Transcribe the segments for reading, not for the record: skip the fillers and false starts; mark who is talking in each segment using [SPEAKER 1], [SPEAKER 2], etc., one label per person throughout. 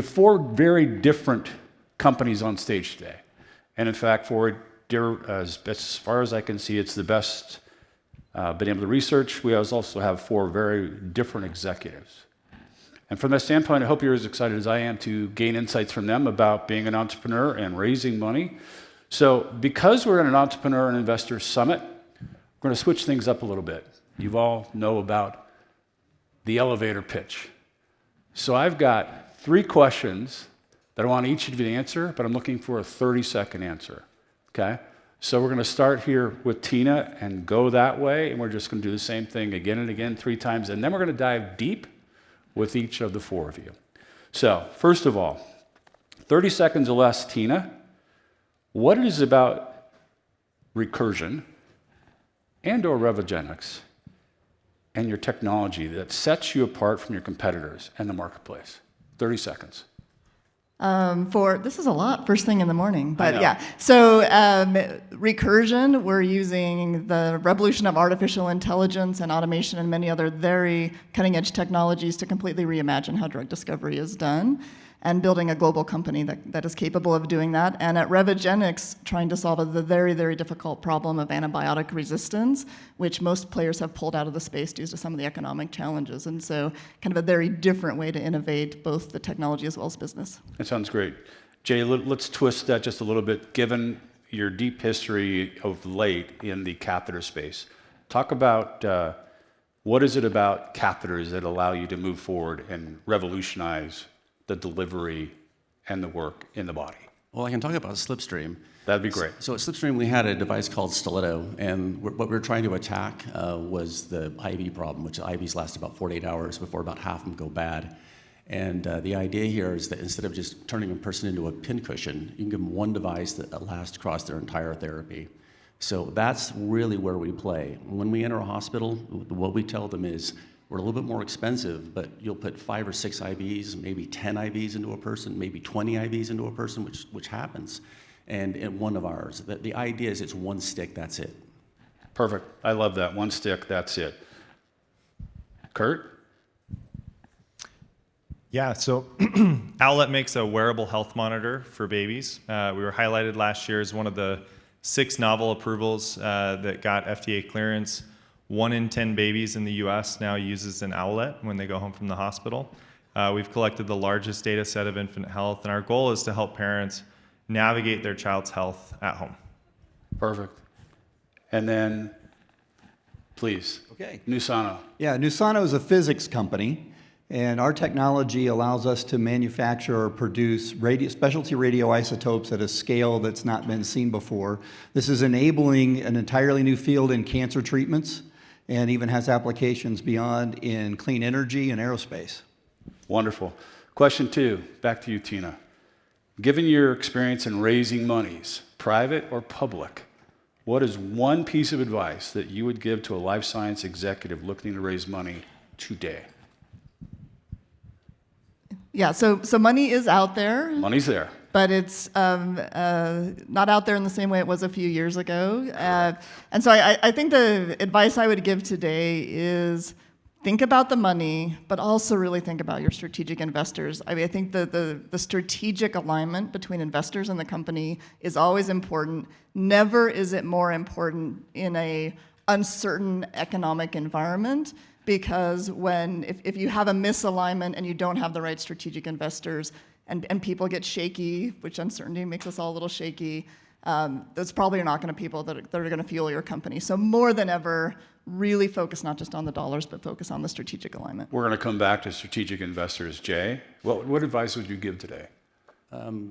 [SPEAKER 1] have 4 very different companies on stage today. And in fact, as far as I can see, it's the best been able to research. We also have 4 very different executives. And from that standpoint, I hope you're as excited as I am to gain insights from them about being an entrepreneur and raising money. So because we're in an Entrepreneur and Investor Summit, we're going to switch things up a little bit. You all know about the elevator pitch. So I've got 3 questions that I want each of you to answer, but I'm looking for a 30-second answer, okay? So we're going to start here with Tina and go that way, and we're just going to do the same thing again and again 3 times, and then we're going to dive deep with each of the 4 of you. So first of all, 30 seconds or less, Tina, what is it about recursion and or Revogenics and your technology that sets you apart from your competitors and the marketplace? 30 seconds.
[SPEAKER 2] This is a lot first thing in the morning, but yeah. So recursion, we're using the revolution of artificial intelligence and automation and many other very cutting edge technologies to completely reimagine how drug discovery is done, and building a global company that is capable of doing that. And at Revogenics, trying to solve the very, very difficult problem of antibiotic resistance, which most players have pulled out of the space due to some of the economic challenges. And so kind of a very different way to innovate both the technology as well as business.
[SPEAKER 1] That sounds great. Jay, let's twist that just a little bit, given your deep history of late in the catheter space. Talk about what is it about catheters that allow you to move forward and revolutionize the delivery and the work in the body?
[SPEAKER 3] Well, I can talk about Slipstream.
[SPEAKER 1] That'd be great.
[SPEAKER 3] So at Slipstream, we had a device called Stiletto, and what we were trying to attack was the IV problem, which IVs last about 48 hours before about half of them go bad. And the idea here is that instead of just turning a person into a pincushion, you can give them one device that lasts across their entire therapy. So that's really where we play. When we enter a hospital, what we tell them is, we're a little bit more expensive, but you'll put 5 or 6 IVs, maybe 10 IVs into a person, maybe 20 IVs into a person, which happens. And in one of ours, the idea is it's one stick, that's it.
[SPEAKER 1] Perfect. I love that. One stick, that's it. Kurt?
[SPEAKER 4] Yeah, so Owlet makes a wearable health monitor for babies. We were highlighted last year as one of the 6 novel approvals that got FDA clearance. 1 in 10 babies in the US now uses an Owlet when they go home from the hospital. We've collected the largest data set of infant health, and our goal is to help parents navigate their child's health at home.
[SPEAKER 1] Perfect. And then, please,
[SPEAKER 5] okay.
[SPEAKER 1] Nusano.
[SPEAKER 5] Yeah, Nusano is a physics company, and our technology allows us to manufacture or produce specialty radioisotopes at a scale that's not been seen before. This is enabling an entirely new field in cancer treatments, and even has applications beyond in clean energy and aerospace.
[SPEAKER 1] Wonderful. Question 2, back to you, Tina. Given your experience in raising monies, private or public, what is one piece of advice that you would give to a life science executive looking to raise money today?
[SPEAKER 2] Yeah, so money is out there.
[SPEAKER 1] Money's there.
[SPEAKER 2] But it's not out there in the same way it was a few years ago. And so I think the advice I would give today is think about the money, but also really think about your strategic investors. I mean, I think the strategic alignment between investors and the company is always important. Never is it more important in a uncertain economic environment, because if you have a misalignment and you don't have the right strategic investors, and people get shaky, which uncertainty makes us all a little shaky, those probably are not going to people that are going to fuel your company. So more than ever, really focus not just on the dollars, but focus on the strategic alignment.
[SPEAKER 1] We're going to come back to strategic investors. Jay, what advice would you give today?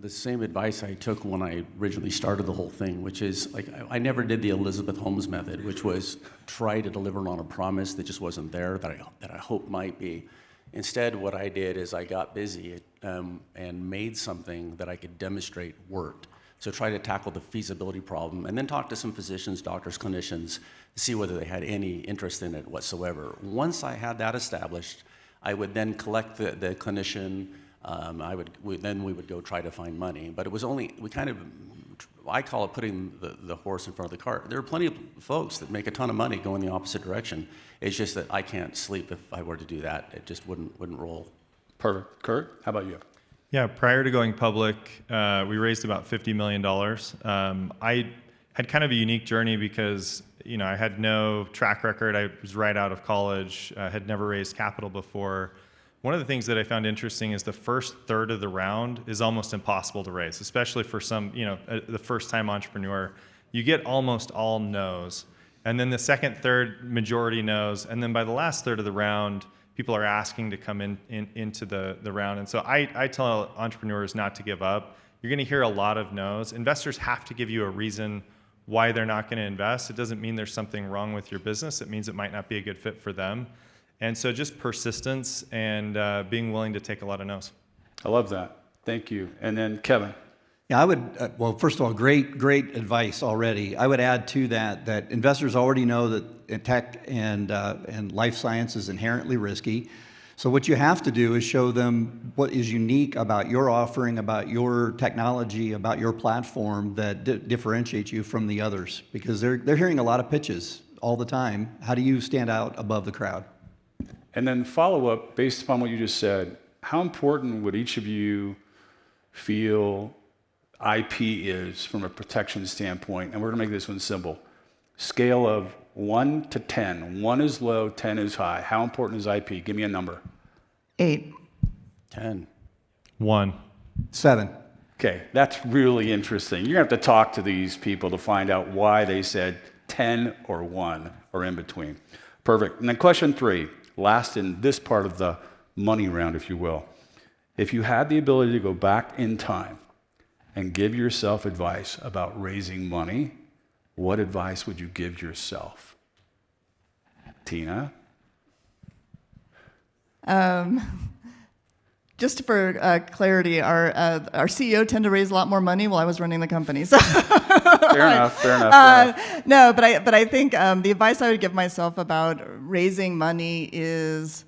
[SPEAKER 3] The same advice I took when I originally started the whole thing, which is, like, I never did the Elizabeth Holmes method, which was try to deliver on a promise that just wasn't there, that I hope might be. Instead, what I did is I got busy and made something that I could demonstrate worked. So try to tackle the feasibility problem, and then talk to some physicians, doctors, clinicians, to see whether they had any interest in it whatsoever. Once I had that established, I would then collect the clinician. We would go try to find money. But it was only, I call it putting the horse in front of the cart. There are plenty of folks that make a ton of money going the opposite direction. It's just that I can't sleep if I were to do that. It just wouldn't roll.
[SPEAKER 1] Perfect. Kurt, how about you?
[SPEAKER 4] Yeah, prior to going public, we raised about $50 million. I had kind of a unique journey because, I had no track record. I was right out of college, had never raised capital before. One of the things that I found interesting is the first third of the round is almost impossible to raise, especially for some, the first-time entrepreneur. You get almost all no's. And then the second third, majority no's. And then by the last third of the round, people are asking to come into the round. And so I tell entrepreneurs not to give up. You're going to hear a lot of no's. Investors have to give you a reason why they're not going to invest. It doesn't mean there's something wrong with your business. It means it might not be a good fit for them. And so just persistence and being willing to take a lot of no's.
[SPEAKER 1] I love that. Thank you. And then Kevin.
[SPEAKER 5] Yeah, I would, well, first of all, great advice already. I would add to that investors already know that tech and life science is inherently risky. So what you have to do is show them what is unique about your offering, about your technology, about your platform that differentiates you from the others, because they're hearing a lot of pitches all the time. How do you stand out above the crowd?
[SPEAKER 1] And then follow up, based upon what you just said, how important would each of you feel IP is from a protection standpoint? And we're going to make this one simple. Scale of 1 to 10. 1 is low, 10 is high. How important is IP? Give me a number.
[SPEAKER 2] 8.
[SPEAKER 3] 10.
[SPEAKER 4] 1.
[SPEAKER 5] 7.
[SPEAKER 1] Okay, that's really interesting. You're going to have to talk to these people to find out why they said 10 or 1 or in between. Perfect. And then question 3, last in this part of the money round, if you will. If you had the ability to go back in time and give yourself advice about raising money, what advice would you give yourself? Tina?
[SPEAKER 2] Just for clarity, our CEO tended to raise a lot more money while I was running the company. So
[SPEAKER 1] Fair enough.
[SPEAKER 2] no, but I think the advice I would give myself about raising money is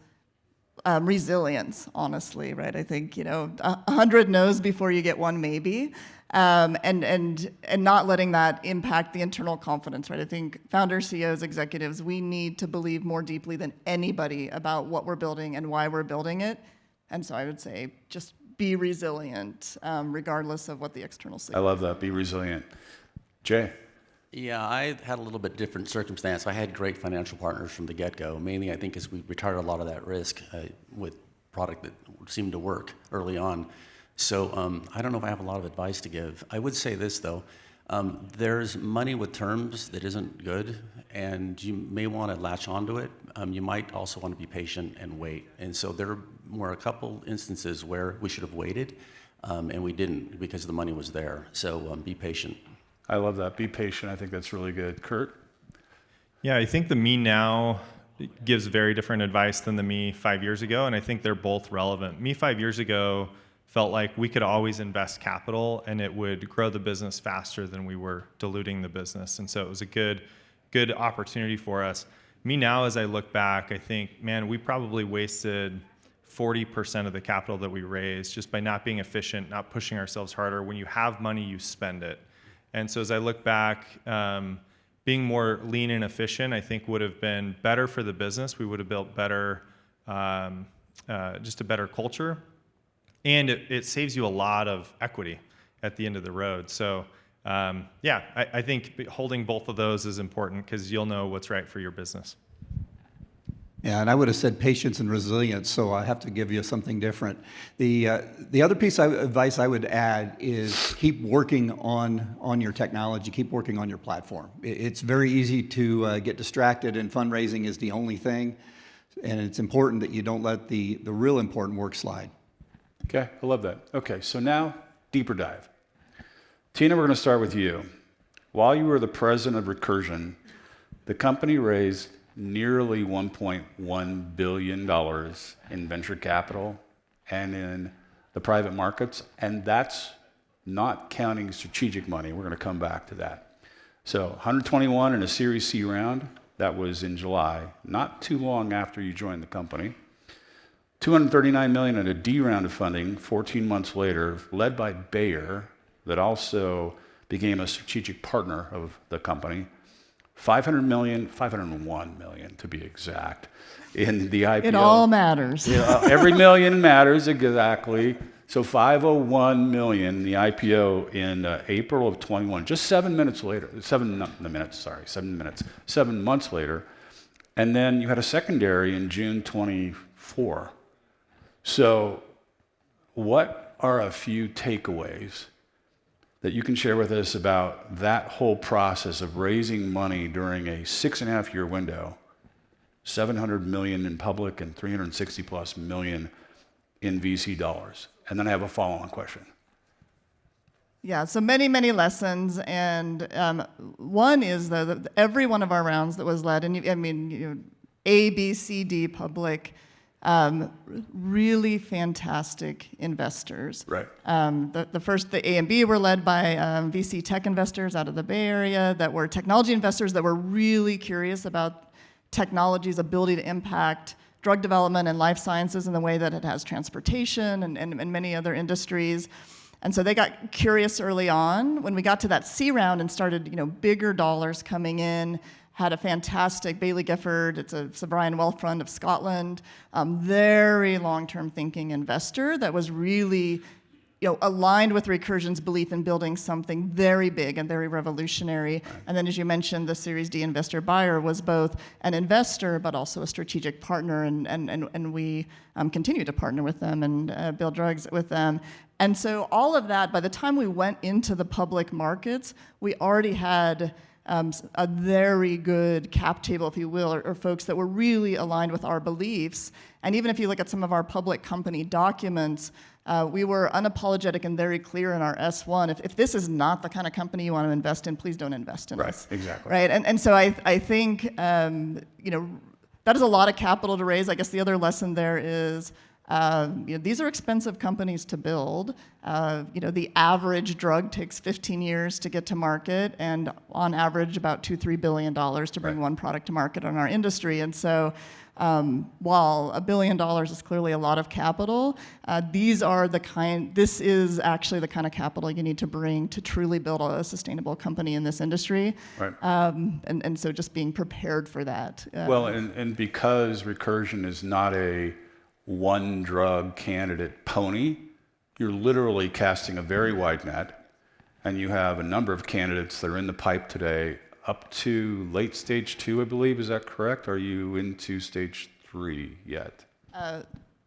[SPEAKER 2] resilience, honestly, right? I think, 100 no's before you get one maybe, and not letting that impact the internal confidence, right? I think founders, CEOs, executives, we need to believe more deeply than anybody about what we're building and why we're building it. And so I would say just be resilient, regardless of what the external
[SPEAKER 1] I
[SPEAKER 2] signal.
[SPEAKER 1] love that. Be resilient. Jay?
[SPEAKER 3] Yeah, I had a little bit different circumstance. I had great financial partners from the get-go. Mainly, I think, as we retired a lot of that risk with product that seemed to work early on. So I don't know if I have a lot of advice to give. I would say this, though. There's money with terms that isn't good, and you may want to latch onto it. You might also want to be patient and wait. And so there were a couple instances where we should have waited, and we didn't because the money was there. So be patient.
[SPEAKER 1] I love that. Be patient. I think that's really good. Kurt?
[SPEAKER 4] Yeah, I think the me now gives very different advice than the me 5 years ago, and I think they're both relevant. Me 5 years ago felt like we could always invest capital and it would grow the business faster than we were diluting the business. And so it was a good opportunity for us. Me now, as I look back, I think, man, we probably wasted 40% of the capital that we raised just by not being efficient, not pushing ourselves harder. When you have money, you spend it. And so as I look back, being more lean and efficient, I think would have been better for the business. We would have built better, just a better culture. And it saves you a lot of equity at the end of the road. So I think holding both of those is important because you'll know what's right for your business.
[SPEAKER 5] Yeah, and I would have said patience and resilience, so I have to give you something different. The other piece of advice I would add is keep working on your technology, keep working on your platform. It's very easy to get distracted, and fundraising is the only thing, and it's important that you don't let the real important work slide.
[SPEAKER 1] Okay, I love that. Okay, so now, deeper dive. Tina, we're going to start with you. While you were the president of Recursion, the company raised nearly $1.1 billion in venture capital and in the private markets, and that's not counting strategic money. We're going to come back to that. So 121 in a Series C round, that was in July, not too long after you joined the company. $239 million in a D round of funding 14 months later, led by Bayer, that also became a strategic partner of the company. $501 million to be exact, in the IPO.
[SPEAKER 2] It all matters.
[SPEAKER 1] Every million matters, exactly. So 501 million, the IPO in April of 21, just 7 minutes later, 7 months later. And then you had a secondary in June 24. So what are a few takeaways that you can share with us about that whole process of raising money during a 6.5-year window, 700 million in public and 360 plus million in VC dollars? And then I have a follow-on question.
[SPEAKER 2] Yeah, so many, many lessons, and one is though that every one of our rounds that was led, and A, B, C, D, public, really fantastic investors.
[SPEAKER 1] Right.
[SPEAKER 2] The A and B were led by VC tech investors out of the Bay Area that were technology investors that were really curious about technology's ability to impact drug development and life sciences in the way that it has transportation and many other industries. And so they got curious early on. When we got to that C round and started, bigger dollars coming in, had a fantastic Bailey Gifford, it's a Brian Wealth Fund of Scotland, very long-term thinking investor that was really aligned with Recursion's belief in building something very big and very revolutionary. And then, as you mentioned, the Series D investor buyer was both an investor but also a strategic partner, and we continue to partner with them and build drugs with them. And so all of that, by the time we went into the public markets, we already had a very good cap table, if you will, or folks that were really aligned with our beliefs. And even if you look at some of our public company documents, we were unapologetic and very clear in our S1. If this is not the kind of company you want to invest in, please don't invest in us.
[SPEAKER 1] Right, exactly.
[SPEAKER 2] Right, and so I think that is a lot of capital to raise. I guess the other lesson there is these are expensive companies to build. The average drug takes 15 years to get to market, and on average about $2-3 billion to bring one product to market in our industry. And so while $1 billion is clearly a lot of capital, this is actually the kind of capital you need to bring to truly build a sustainable company in this industry.
[SPEAKER 1] Right.
[SPEAKER 2] And so just being prepared for that.
[SPEAKER 1] Well, and because Recursion is not a one drug candidate pony, you're literally casting a very wide net, and you have a number of candidates that are in the pipe today up to late stage 2, I believe. Is that correct? Are you into stage 3 yet?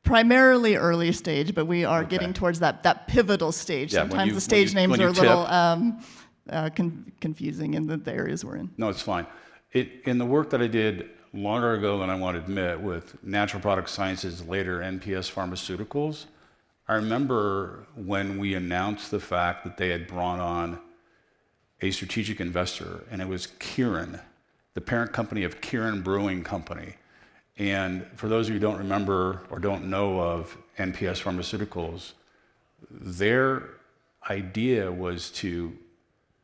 [SPEAKER 2] Primarily early stage, but we are getting towards that pivotal stage.
[SPEAKER 1] Yeah,
[SPEAKER 2] Sometimes the stage names are a little confusing in the areas we're in.
[SPEAKER 1] No, it's fine. In the work that I did longer ago than I want to admit with Natural Product Sciences, later NPS Pharmaceuticals, I remember when we announced the fact that they had brought on a strategic investor, and it was Kirin, the parent company of Kirin Brewing Company. And for those of you who don't remember or don't know of NPS Pharmaceuticals, their idea was to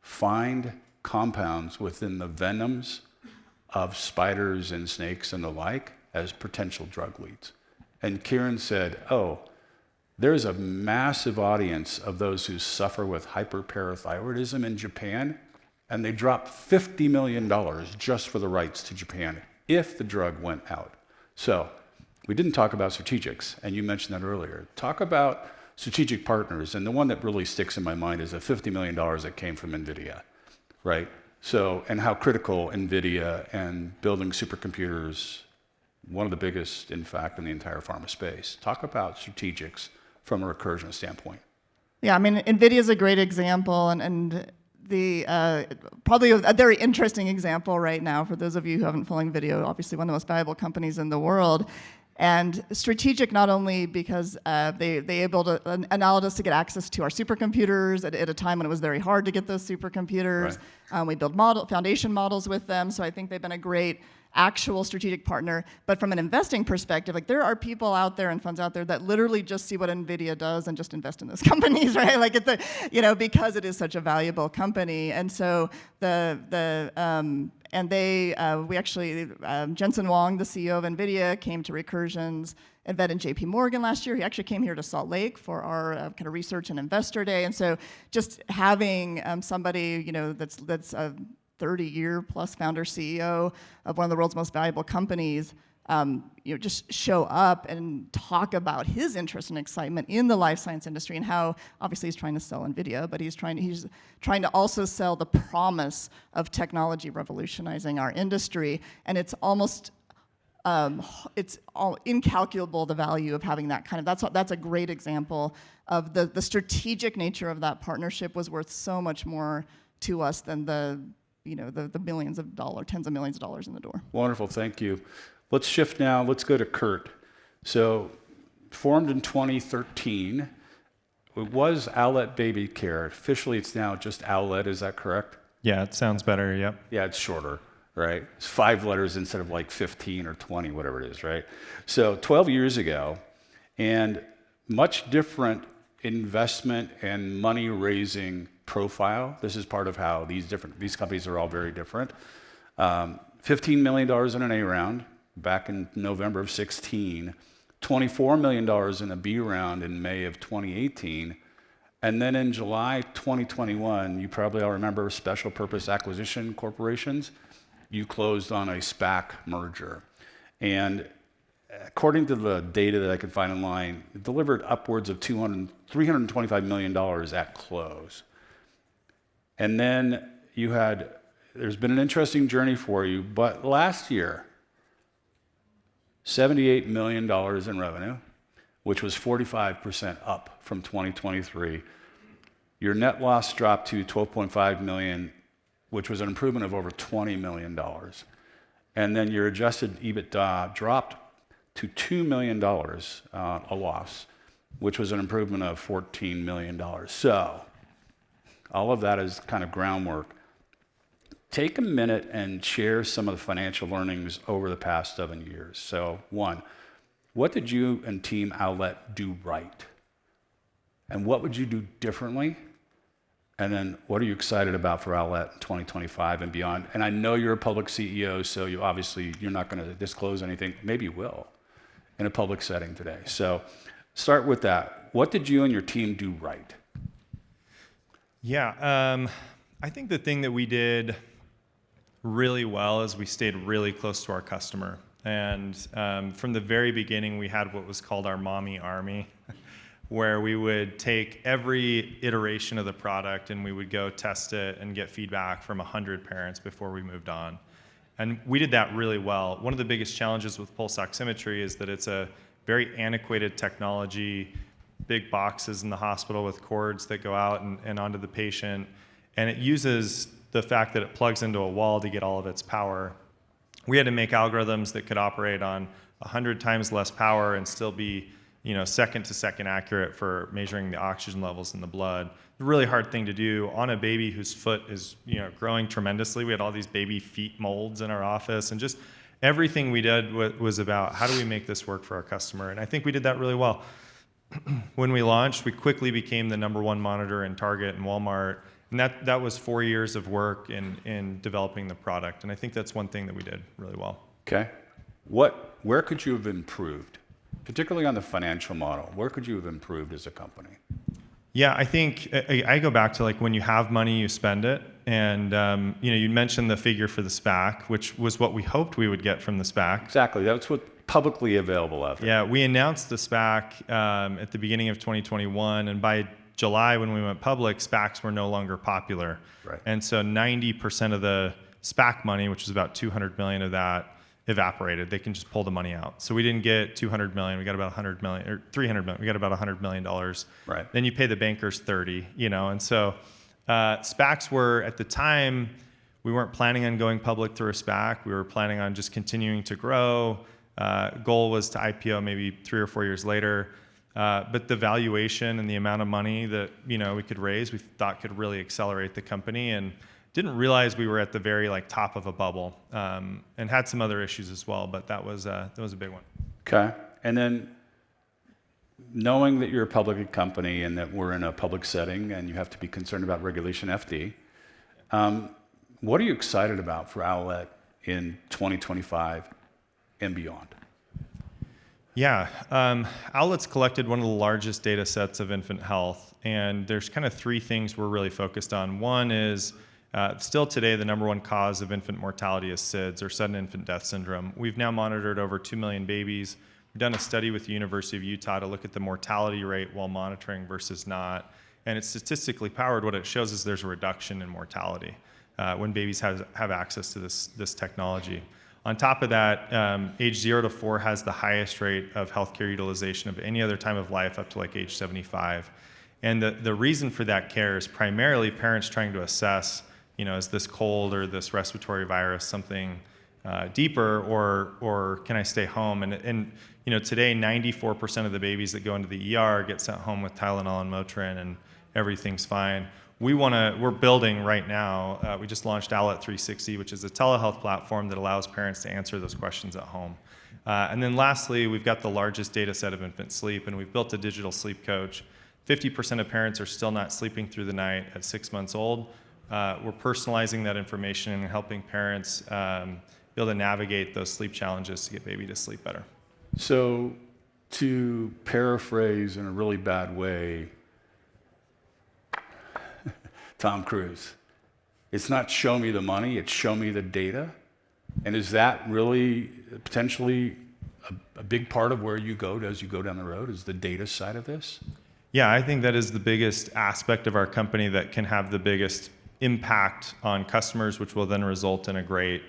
[SPEAKER 1] find compounds within the venoms of spiders and snakes and the like as potential drug leads. And Kirin said, there's a massive audience of those who suffer with hyperparathyroidism in Japan, and they dropped $50 million just for the rights to Japan if the drug went out. So we didn't talk about strategics, and you mentioned that earlier. Talk about strategic partners, and the one that really sticks in my mind is the $50 million that came from NVIDIA, right? So, and how critical NVIDIA and building supercomputers, one of the biggest, in fact, in the entire pharma space. Talk about strategics from a Recursion standpoint.
[SPEAKER 2] Yeah, I mean, NVIDIA is a great example, and the probably a very interesting example right now for those of you who haven't following video, obviously one of the most valuable companies in the world. And strategic not only because they allowed us to get access to our supercomputers at a time when it was very hard to get those supercomputers. Right. We build foundation models with them, so I think they've been a great actual strategic partner. But from an investing perspective, there are people out there and funds out there that literally just see what NVIDIA does and just invest in those companies, right? Because it is such a valuable company. And so Jensen Huang, the CEO of NVIDIA, came to Recursion's event in JP Morgan last year. He actually came here to Salt Lake for our kind of research and investor day. And so just having somebody, that's a 30-year plus founder CEO of one of the world's most valuable companies just show up and talk about his interest and excitement in the life science industry and how obviously he's trying to sell NVIDIA, but he's trying to also sell the promise of technology revolutionizing our industry. And it's almost it's all incalculable, the value of having that kind of, that's a great example of the strategic nature of that partnership was worth so much more to us than the millions of dollars, tens of millions of dollars in the door.
[SPEAKER 1] Wonderful, thank you. Let's shift now, let's go to Kurt. So, formed in 2013, it was Owlet Baby Care. Officially, it's now just Owlet, is that correct?
[SPEAKER 4] Yeah, it sounds better, yep.
[SPEAKER 1] Yeah, it's shorter, right? It's 5 letters instead of like 15 or 20, whatever it is, right? So 12 years ago, and much different investment and money raising profile. This is part of how these companies are all very different. $15 million in an A round back in November of 16, $24 million in a B round in May of 2018, and then in July 2021, you probably all remember Special Purpose Acquisition Corporations. You closed on a SPAC merger. And according to the data that I could find online, it delivered upwards of $325 million at close. And then there's been an interesting journey for you, but last year, $78 million in revenue, which was 45% up from 2023. Your net loss dropped to $12.5 million, which was an improvement of over $20 million. And then your adjusted EBITDA dropped to $2 million, a loss, which was an improvement of $14 million. So, all of that is kind of groundwork. Take a minute and share some of the financial learnings over the past 7 years. So, 1, what did you and Team Owlet do right? And what would you do differently? And then what are you excited about for Owlet in 2025 and beyond? And I know you're a public CEO, so you're not going to disclose anything. Maybe you will in a public setting today. So start with that. What did you and your team do right?
[SPEAKER 4] Yeah, I think the thing that we did really well is we stayed really close to our customer. And from the very beginning, we had what was called our mommy army, where we would take every iteration of the product and we would go test it and get feedback from 100 parents before we moved on. And we did that really well. One of the biggest challenges with pulse oximetry is that it's a very antiquated technology, big boxes in the hospital with cords that go out and onto the patient. And it uses the fact that it plugs into a wall to get all of its power. We had to make algorithms that could operate on 100 times less power and still be, second to second accurate for measuring the oxygen levels in the blood. A really hard thing to do on a baby whose foot is, growing tremendously. We had all these baby feet molds in our office, and just everything we did was about how do we make this work for our customer. And I think we did that really well. When we launched, we quickly became the #1 monitor in Target and Walmart. And that was 4 years of work in developing the product. And I think that's one thing that we did really well.
[SPEAKER 1] Okay. Where could you have improved, particularly on the financial model? Where could you have improved as a company?
[SPEAKER 4] Yeah, I think I go back to like when you have money, you spend it. And you mentioned the figure for the SPAC, which was what we hoped we would get from the SPAC.
[SPEAKER 1] Exactly. That's what publicly available out there.
[SPEAKER 4] Yeah, we announced the SPAC at the beginning of 2021, and by July, when we went public, SPACs were no longer popular.
[SPEAKER 1] Right.
[SPEAKER 4] And so 90% of the SPAC money, which is about 200 million of that, evaporated. They can just pull the money out. So we didn't get 200 million. We got about 100 million, or 300 million. We got about $100 million.
[SPEAKER 1] Right.
[SPEAKER 4] Then you pay the bankers 30, And so SPACs were, at the time, we weren't planning on going public through a SPAC. We were planning on just continuing to grow. Goal was to IPO maybe 3 or 4 years later. But the valuation and the amount of money that we could raise, we thought could really accelerate the company, and didn't realize we were at the very top of a bubble, and had some other issues as well. But that was a big one.
[SPEAKER 1] Okay. And then knowing that you're a public company and that we're in a public setting and you have to be concerned about regulation FD, what are you excited about for Owlet in 2025 and beyond?
[SPEAKER 4] Yeah, Owlet's collected one of the largest data sets of infant health, and there's kind of 3 things we're really focused on. One is Still today, the number one cause of infant mortality is SIDS, or sudden infant death syndrome. We've now monitored over 2 million babies. We've done a study with the University of Utah to look at the mortality rate while monitoring versus not. And it's statistically powered. What it shows is there's a reduction in mortality when babies have access to this technology. On top of that, age 0 to 4 has the highest rate of healthcare utilization of any other time of life up to like age 75. And the reason for that care is primarily parents trying to assess, is this cold or this respiratory virus something deeper, or can I stay home? And today 94% of the babies that go into the ER get sent home with Tylenol and Motrin, and everything's fine. We're building right now. We just launched Owlet 360, which is a telehealth platform that allows parents to answer those questions at home. And then lastly, we've got the largest data set of infant sleep, and we've built a digital sleep coach. 50% of parents are still not sleeping through the night at 6 months old. We're personalizing that information and helping parents be able to navigate those sleep challenges to get baby to sleep better.
[SPEAKER 1] So, to paraphrase in a really bad way, Tom Cruise, it's not show me the money, it's show me the data. And is that really potentially a big part of where you go as you go down the road, is the data side of this?
[SPEAKER 4] Yeah, I think that is the biggest aspect of our company that can have the biggest impact on customers, which will then result in a great,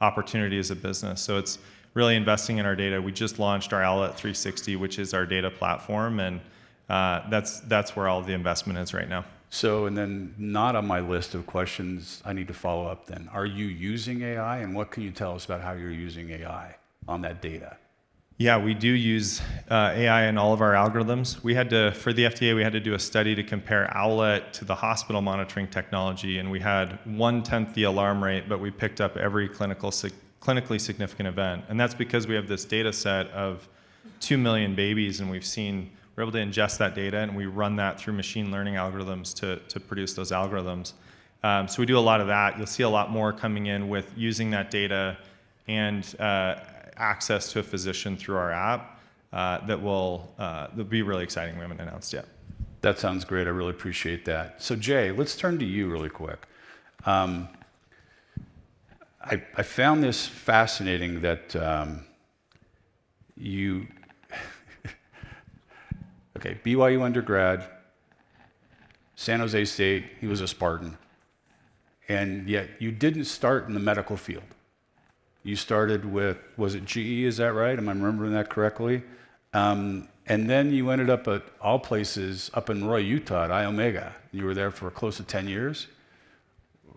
[SPEAKER 4] opportunity as a business. So it's really investing in our data. We just launched our Owlet 360, which is our data platform, and that's where all the investment is right now.
[SPEAKER 1] So, and then not on my list of questions I need to follow up then. Are you using AI, and what can you tell us about how you're using AI on that data?
[SPEAKER 4] Yeah, we do use AI in all of our algorithms. For the FDA, we had to do a study to compare Owlet to the hospital monitoring technology, and we had 1/10 the alarm rate, but we picked up every clinically significant event. And that's because we have this data set of 2 million babies, and we're able to ingest that data, and we run that through machine learning algorithms to produce those algorithms. So we do a lot of that. You'll see a lot more coming in with using that data and access to a physician through our app that'll be really exciting. We haven't announced yet.
[SPEAKER 1] That sounds great. I really appreciate that. So Jay, let's turn to you really quick. I found this fascinating that you, okay, BYU undergrad, San Jose State, he was a Spartan, and yet you didn't start in the medical field. You started with, was it GE, is that right? Am I remembering that correctly? And then you ended up at all places up in Roy, Utah at Iomega. You were there for close to 10 years.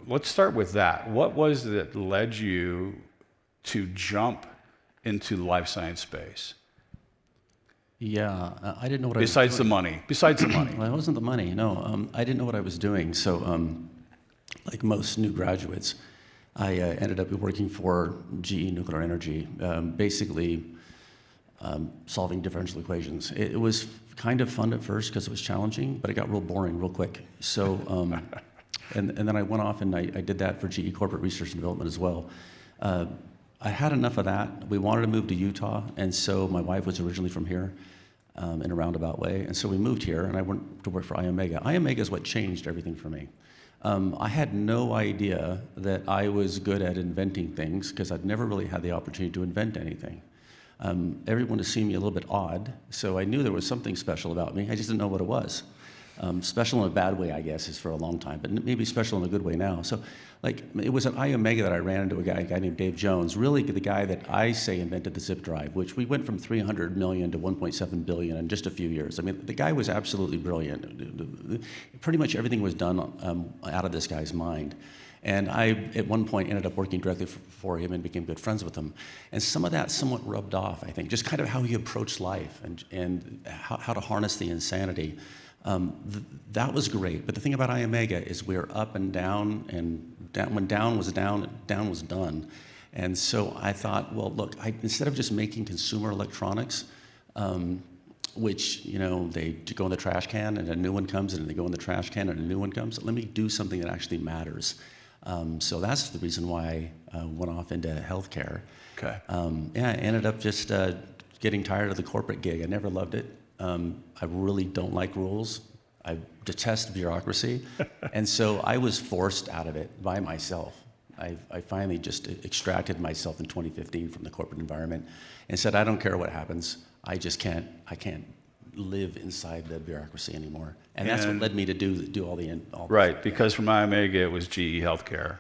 [SPEAKER 1] Let's start with that. What was it that led you to jump into the life science space?
[SPEAKER 3] Yeah, I didn't know what I was
[SPEAKER 1] Besides the
[SPEAKER 3] doing.
[SPEAKER 1] money. Besides the money.
[SPEAKER 3] Well, it wasn't the money, no. I didn't know what I was doing. So, like most new graduates, I ended up working for GE Nuclear Energy, basically solving differential equations. It was kind of fun at first because it was challenging, but it got real boring real quick. So, and then I went off and I did that for GE Corporate Research and Development as well. I had enough of that. We wanted to move to Utah, and so my wife was originally from here in a roundabout way. And so we moved here, and I went to work for Iomega. Iomega is what changed everything for me. I had no idea that I was good at inventing things because I'd never really had the opportunity to invent anything. Everyone has seen me a little bit odd, so I knew there was something special about me. I just didn't know what it was. Special in a bad way, I guess, is for a long time, but maybe special in a good way now. So, like, it was at Iomega that I ran into a guy named Dave Jones, really the guy that I say invented the zip drive, which we went from 300 million to 1.7 billion in just a few years. I mean, the guy was absolutely brilliant. Pretty much everything was done out of this guy's mind. And I, at one point, ended up working directly for him and became good friends with him. And some of that somewhat rubbed off, I think, just kind of how he approached life and how to harness the insanity. That was great, but the thing about Iomega is we're up and down, and when down was down, down was done. And so I thought, well, look, instead of just making consumer electronics, which, they go in the trash can and a new one comes, and they go in the trash can and a new one comes, let me do something that actually matters. So that's the reason why I went off into healthcare.
[SPEAKER 1] Okay.
[SPEAKER 3] I ended up just getting tired of the corporate gig. I never loved it. I really don't like rules. I detest bureaucracy. And so I was forced out of it by myself. I finally just extracted myself in 2015 from the corporate environment and said, I don't care what happens. I can't live inside the bureaucracy anymore. And that's what led me to do all the
[SPEAKER 1] Right, because from Iomega it was GE Healthcare,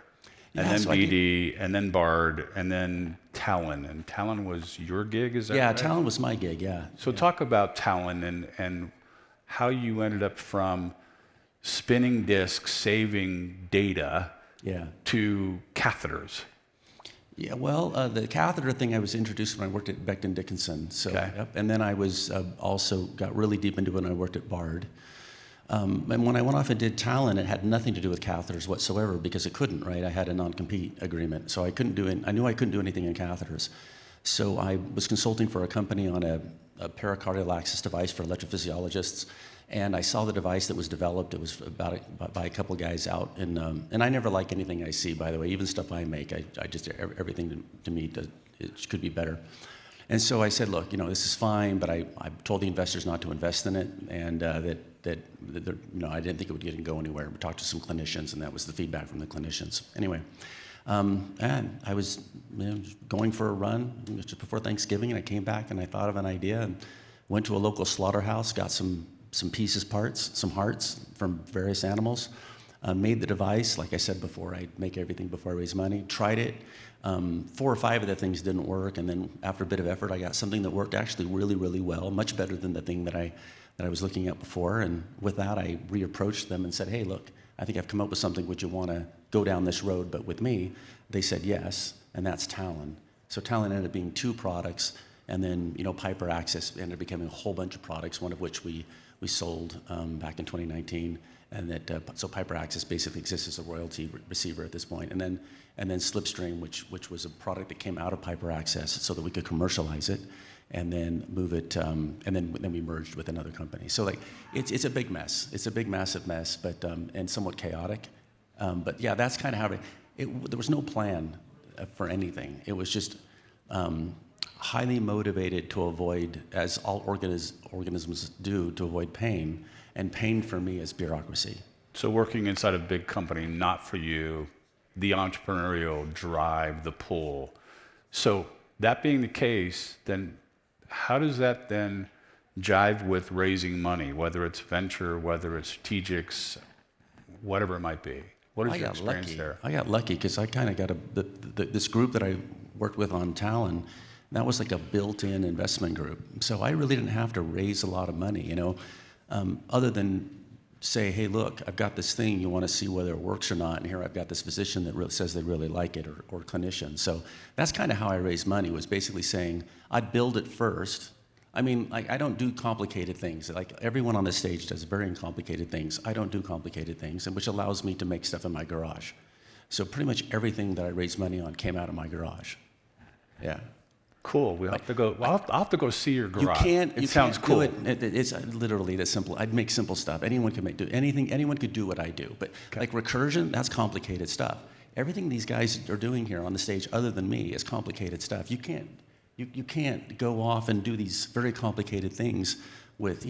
[SPEAKER 1] and
[SPEAKER 3] Yeah,
[SPEAKER 1] then
[SPEAKER 3] so I did-
[SPEAKER 1] BD, and then Bard, and then Talon. And Talon was your gig, is that
[SPEAKER 3] Yeah,
[SPEAKER 1] right?
[SPEAKER 3] Talon was my gig, yeah.
[SPEAKER 1] So talk about Talon and how you ended up from spinning discs, saving data,
[SPEAKER 3] Yeah.
[SPEAKER 1] to catheters.
[SPEAKER 3] Yeah, well, the catheter thing I was introduced when I worked at Becton Dickinson. So,
[SPEAKER 1] Okay.
[SPEAKER 3] yep. And then I was also got really deep into it when I worked at Bard. And when I went off and did Talon, it had nothing to do with catheters whatsoever because it couldn't, right? I had a non-compete agreement, so I couldn't do it. I knew I couldn't do anything in catheters. So I was consulting for a company on a pericardial access device for electrophysiologists, and I saw the device that was developed. It was by a couple guys out in, and I never like anything I see, by the way, even stuff I make. I just, everything to me, it could be better. And so I said, look, this is fine, but I told the investors not to invest in it, and that I didn't think it would go anywhere. We talked to some clinicians, and that was the feedback from the clinicians. Anyway, and I was going for a run just before Thanksgiving, and I came back and I thought of an idea and went to a local slaughterhouse, got some parts, some hearts from various animals, made the device. Like I said before, I make everything before I raise money. Tried it. 4 or 5 of the things didn't work, and then after a bit of effort, I got something that worked actually really, really well, much better than the thing that I was looking at before. And with that, I reapproached them and said, hey, look, I think I've come up with something. Would you want to go down this road, but with me? They said yes, and that's Talon. So Talon ended up being 2 products, and then Piper Access ended up becoming a whole bunch of products, one of which we sold back in 2019. And that so Piper Access basically exists as a royalty receiver at this point, and then Slipstream, which was a product that came out of Piper Access, so that we could commercialize it, and then move it, and then we merged with another company. So like it's a big mess. It's a big, massive mess, but and somewhat chaotic. But yeah, that's kind of how there was no plan for anything. It was just highly motivated to avoid, as all organisms do, to avoid pain. And pain for me is bureaucracy.
[SPEAKER 1] So working inside a big company, not for you, the entrepreneurial drive, the pull. So that being the case, then how does that then jive with raising money, whether it's venture, whether it's strategics, whatever it might be? What is your experience there?
[SPEAKER 3] I got lucky because I kind of got this group that I worked with on Talon. That was like a built-in investment group. So I really didn't have to raise a lot of money, other than say, hey, look, I've got this thing, you want to see whether it works or not, and here I've got this physician that really says they really like it, or clinicians. So that's kind of how I raised money, was basically saying, I'd build it first. I mean, I don't do complicated things. Like everyone on this stage does very complicated things. I don't do complicated things, and which allows me to make stuff in my garage. So pretty much everything that I raised money on came out of my garage. Yeah.
[SPEAKER 1] Cool. We'll have to go. Well, I'll have to go see your garage.
[SPEAKER 3] You
[SPEAKER 1] sounds
[SPEAKER 3] can't
[SPEAKER 1] cool.
[SPEAKER 3] do it. It's literally that simple. I'd make simple stuff. Anyone can do anything. Anyone could do what I do. But like recursion, that's complicated stuff. Everything these guys are doing here on the stage, other than me, is complicated stuff. You can't go off and do these very complicated things with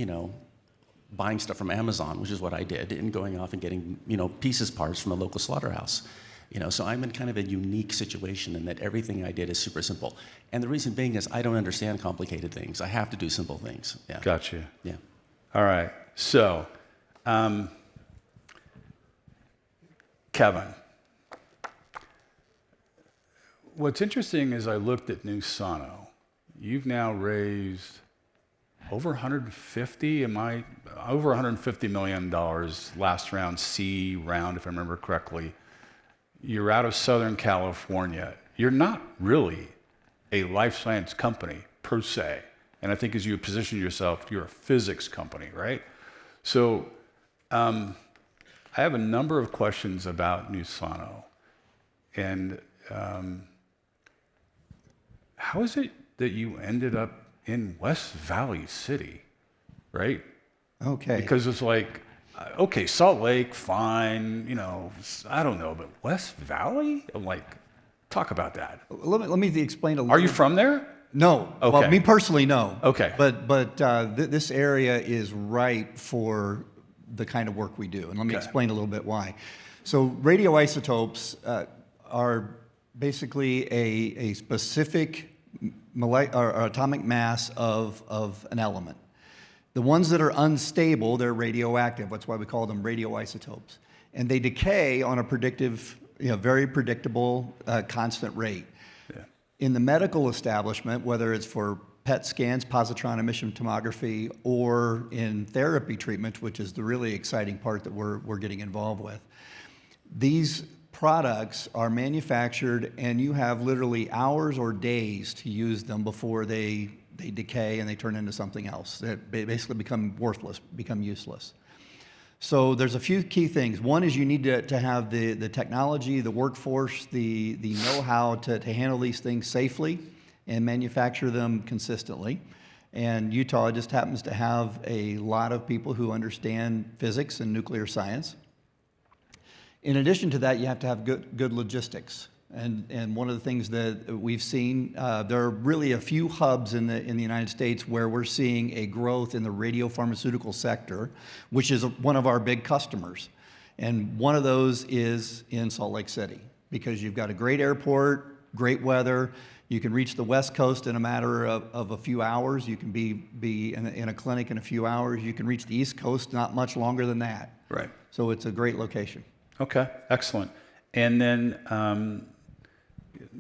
[SPEAKER 3] buying stuff from Amazon, which is what I did, and going off and getting pieces parts from a local slaughterhouse. So I'm in kind of a unique situation in that everything I did is super simple. And the reason being is I don't understand complicated things. I have to do simple things. Yeah.
[SPEAKER 1] Gotcha.
[SPEAKER 3] Yeah.
[SPEAKER 1] All right. So, Kevin, what's interesting is I looked at New Sono. You've now raised over 150, over $150 million last round, C round, if I remember correctly. You're out of Southern California. You're not really a life science company per se. And I think as you position yourself, you're a physics company, right? So I have a number of questions about New Sono. And how is it that you ended up in West Valley City, right?
[SPEAKER 5] Okay.
[SPEAKER 1] Because it's like, okay, Salt Lake, fine, I don't know, but West Valley? I'm like, talk about that.
[SPEAKER 5] Let me explain a little.
[SPEAKER 1] Are you from there?
[SPEAKER 5] No.
[SPEAKER 1] Okay.
[SPEAKER 5] Well, me personally, no.
[SPEAKER 1] Okay.
[SPEAKER 5] But this area is ripe for the kind of work we do. And let me
[SPEAKER 1] Okay.
[SPEAKER 5] explain a little bit why. So radioisotopes are basically a specific or atomic mass of an element. The ones that are unstable, they're radioactive. That's why we call them radioisotopes. And they decay on a predictive, very predictable, constant rate.
[SPEAKER 1] Yeah.
[SPEAKER 5] In the medical establishment, whether it's for PET scans, positron emission tomography, or in therapy treatment, which is the really exciting part that we're getting involved with, these products are manufactured and you have literally hours or days to use them before they decay and they turn into something else. They basically become worthless, become useless. So there's a few key things. One is you need to have the technology, the workforce, the know-how to handle these things safely and manufacture them consistently. And Utah just happens to have a lot of people who understand physics and nuclear science. In addition to that, you have to have good logistics. And one of the things that we've seen, there are really a few hubs in the United States where we're seeing a growth in the radiopharmaceutical sector, which is one of our big customers. And one of those is in Salt Lake City, because you've got a great airport, great weather. You can reach the West Coast in a matter of a few hours. You can be in a clinic in a few hours. You can reach the East Coast not much longer than that.
[SPEAKER 1] Right.
[SPEAKER 5] So it's a great location.
[SPEAKER 1] Okay, excellent. And then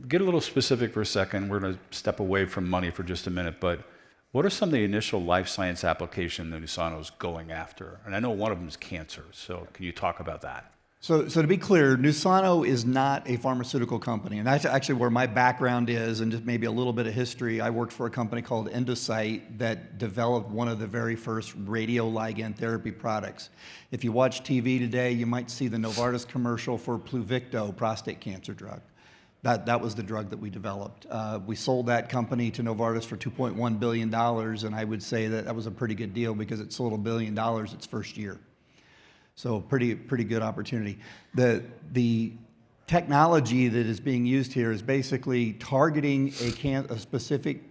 [SPEAKER 1] get a little specific for a second. We're going to step away from money for just a minute, but what are some of the initial life science applications that Nusano is going after? And I know one of them is cancer, so can you talk about that?
[SPEAKER 5] So to be clear, Nusano is not a pharmaceutical company, and that's actually where my background is, and just maybe a little bit of history. I worked for a company called Endocyte that developed one of the very first radioligand therapy products. If you watch TV today, you might see the Novartis commercial for Pluvicto, prostate cancer drug. That was the drug that we developed. We sold that company to Novartis for $2.1 billion, and I would say that was a pretty good deal because it sold $1 billion its first year. So pretty good opportunity. The technology that is being used here is basically targeting a specific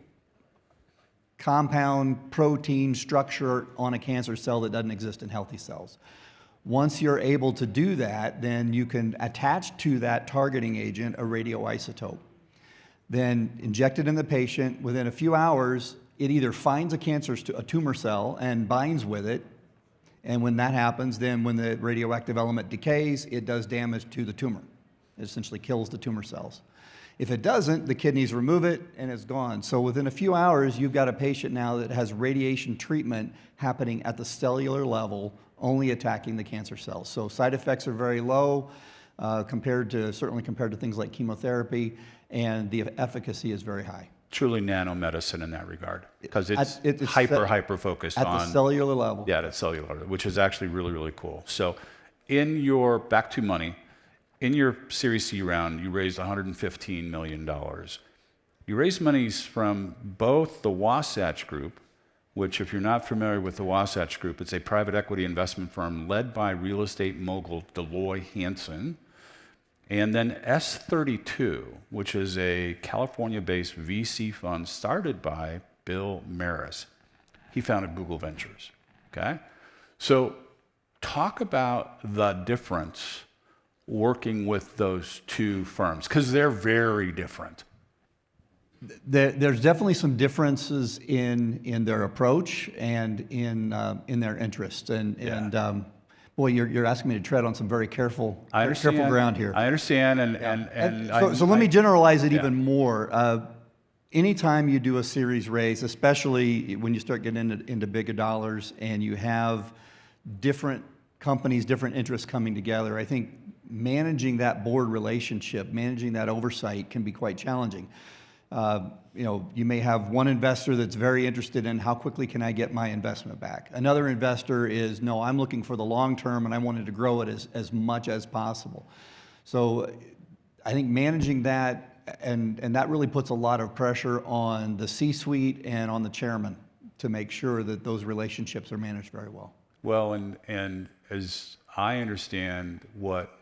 [SPEAKER 5] compound, protein, structure on a cancer cell that doesn't exist in healthy cells. Once you're able to do that, then you can attach to that targeting agent a radioisotope. Then inject it in the patient. Within a few hours, it either finds a tumor cell and binds with it. And when that happens, then when the radioactive element decays, it does damage to the tumor. It essentially kills the tumor cells. If it doesn't, the kidneys remove it and it's gone. So within a few hours, you've got a patient now that has radiation treatment happening at the cellular level, only attacking the cancer cells. So side effects are very low certainly compared to things like chemotherapy, and the efficacy is very high.
[SPEAKER 1] Truly nanomedicine in that regard, because it's
[SPEAKER 5] It's
[SPEAKER 1] hyper focused
[SPEAKER 5] at
[SPEAKER 1] on
[SPEAKER 5] the cellular level.
[SPEAKER 1] Yeah, at cellular, which is actually really cool. So, back to money, in your Series C round, you raised $115 million. You raised monies from both the Wasatch Group, which, if you're not familiar with the Wasatch Group, it's a private equity investment firm led by real estate mogul Deloy Hansen, and then S32, which is a California-based VC fund started by Bill Maris. He founded Google Ventures, okay? So talk about the difference working with those two firms, because they're very different.
[SPEAKER 5] There's definitely some differences in their approach and in their interests. Boy, you're asking me to tread on some very careful ground here.
[SPEAKER 1] I understand,
[SPEAKER 5] So let me generalize it even more. Anytime you do a series raise, especially when you start getting into bigger dollars and you have different companies, different interests coming together, I think managing that board relationship, managing that oversight can be quite challenging. You may have one investor that's very interested in how quickly can I get my investment back. Another investor is, no, I'm looking for the long term and I wanted to grow it as much as possible. So I think managing that, and that really puts a lot of pressure on the C-suite and on the chairman to make sure that those relationships are managed very well.
[SPEAKER 1] Well, and as I understand what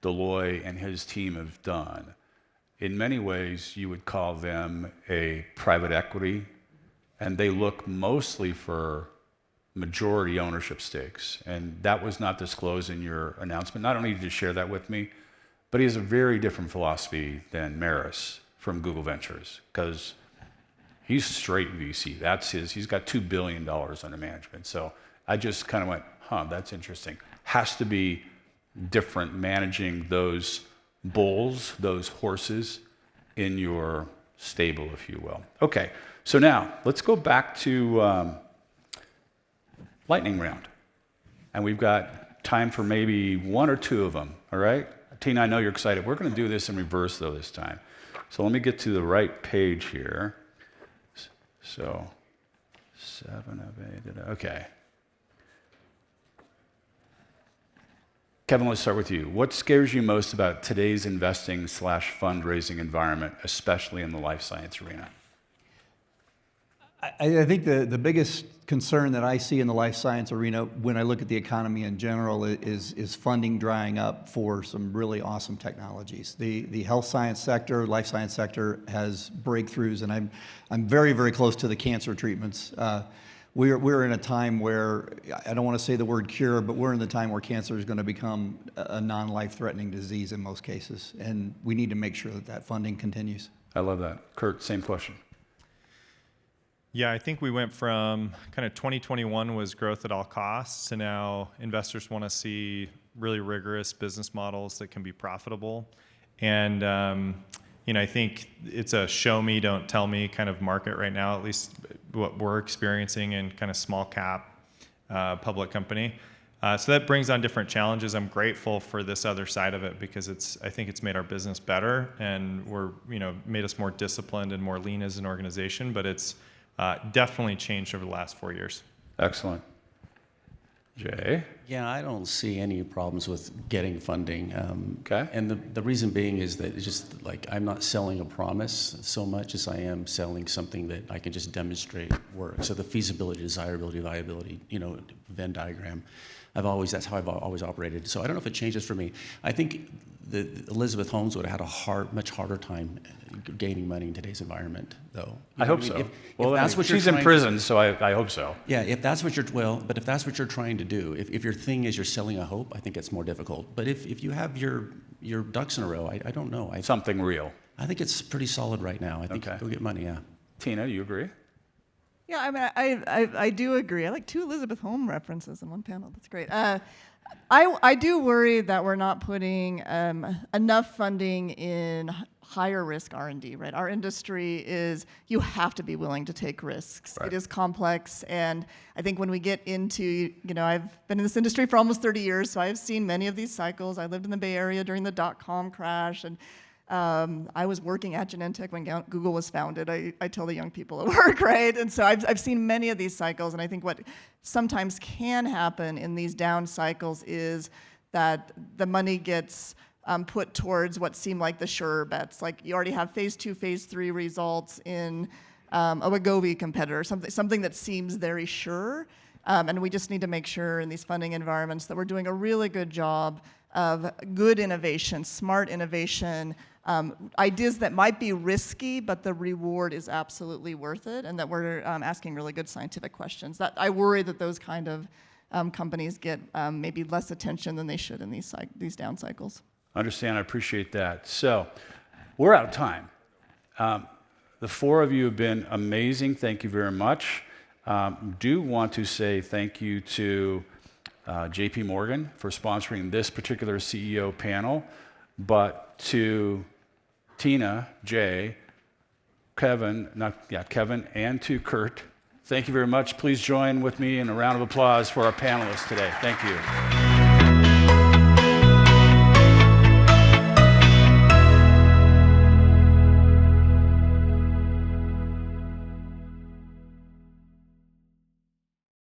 [SPEAKER 1] Deloy and his team have done, in many ways, you would call them a private equity, and they look mostly for majority ownership stakes. And that was not disclosed in your announcement. I don't need you to share that with me, but he has a very different philosophy than Maris from Google Ventures, because he's straight VC. That's he's got $2 billion under management. So I just kind of went, that's interesting. Has to be different managing those bulls, those horses in your stable, if you will. Okay, so now let's go back to lightning round. And we've got time for maybe one or two of them, all right? Tina, I know you're excited. We're going to do this in reverse, though, this time. So let me get to the right page here. So 7 of 8, okay. Kevin, let's start with you. What scares you most about today's investing/fundraising environment, especially in the life science arena?
[SPEAKER 5] I think the biggest concern that I see in the life science arena when I look at the economy in general is funding drying up for some really awesome technologies. The health science sector, life science sector has breakthroughs, and I'm very, very close to the cancer treatments. We're in a time where, I don't want to say the word cure, but we're in the time where cancer is going to become a non-life-threatening disease in most cases, and we need to make sure that funding continues.
[SPEAKER 1] I love that. Kurt, same question.
[SPEAKER 4] Yeah, I think we went from kind of 2021 was growth at all costs to now investors want to see really rigorous business models that can be profitable. And I think it's a show me, don't tell me kind of market right now, at least what we're experiencing in kind of small cap public company. So that brings on different challenges. I'm grateful for this other side of it because I think it's made our business better and made us more disciplined and more lean as an organization, but it's definitely changed over the last 4 years.
[SPEAKER 1] Excellent. Jay?
[SPEAKER 3] Yeah, I don't see any problems with getting funding.
[SPEAKER 1] Okay.
[SPEAKER 3] And the reason being is that it's just like I'm not selling a promise so much as I am selling something that I can just demonstrate works. So the feasibility, desirability, viability, Venn diagram. That's how I've always operated. So I don't know if it changes for me. I think Elizabeth Holmes would have had a much harder time gaining money in today's environment, though.
[SPEAKER 1] I hope so.
[SPEAKER 3] If
[SPEAKER 1] Well,
[SPEAKER 3] that's what you're
[SPEAKER 1] she's in
[SPEAKER 3] trying-
[SPEAKER 1] prison, so I hope so.
[SPEAKER 3] Yeah, if that's what but if that's what you're trying to do, if your thing is you're selling a hope, I think it's more difficult. But if you have your ducks in a row, I don't know.
[SPEAKER 1] Something real.
[SPEAKER 3] I think it's pretty solid right now. I think
[SPEAKER 1] Okay.
[SPEAKER 3] go get money, yeah.
[SPEAKER 1] Tina, you agree?
[SPEAKER 2] Yeah, I mean, I do agree. I like 2 Elizabeth Holmes references in one panel. That's great. I do worry that we're not putting enough funding in higher risk R&D, right? Our industry you have to be willing to take risks.
[SPEAKER 1] Right.
[SPEAKER 2] It is complex, and I think when we get into, I've been in this industry for almost 30 years, so I've seen many of these cycles. I lived in the Bay Area during the dot-com crash, and I was working at Genentech when Google was founded. I tell the young people at work, right? And so I've seen many of these cycles, and I think what sometimes can happen in these down cycles is that the money gets put towards what seem like the surer bets. Like you already have phase 2, phase 3 results in a Wegovy competitor, something that seems very sure. And we just need to make sure in these funding environments that we're doing a really good job of good innovation, smart innovation, ideas that might be risky, but the reward is absolutely worth it, and that we're asking really good scientific questions. I worry that those kind of companies get maybe less attention than they should in these down cycles.
[SPEAKER 1] Understand, I appreciate that. So, we're out of time. The 4 of you have been amazing. Thank you very much. Do want to say thank you to JP Morgan for sponsoring this particular CEO panel, but to Tina, Jay, Kevin, and to Kurt, thank you very much. Please join with me in a round of applause for our panelists today. Thank you.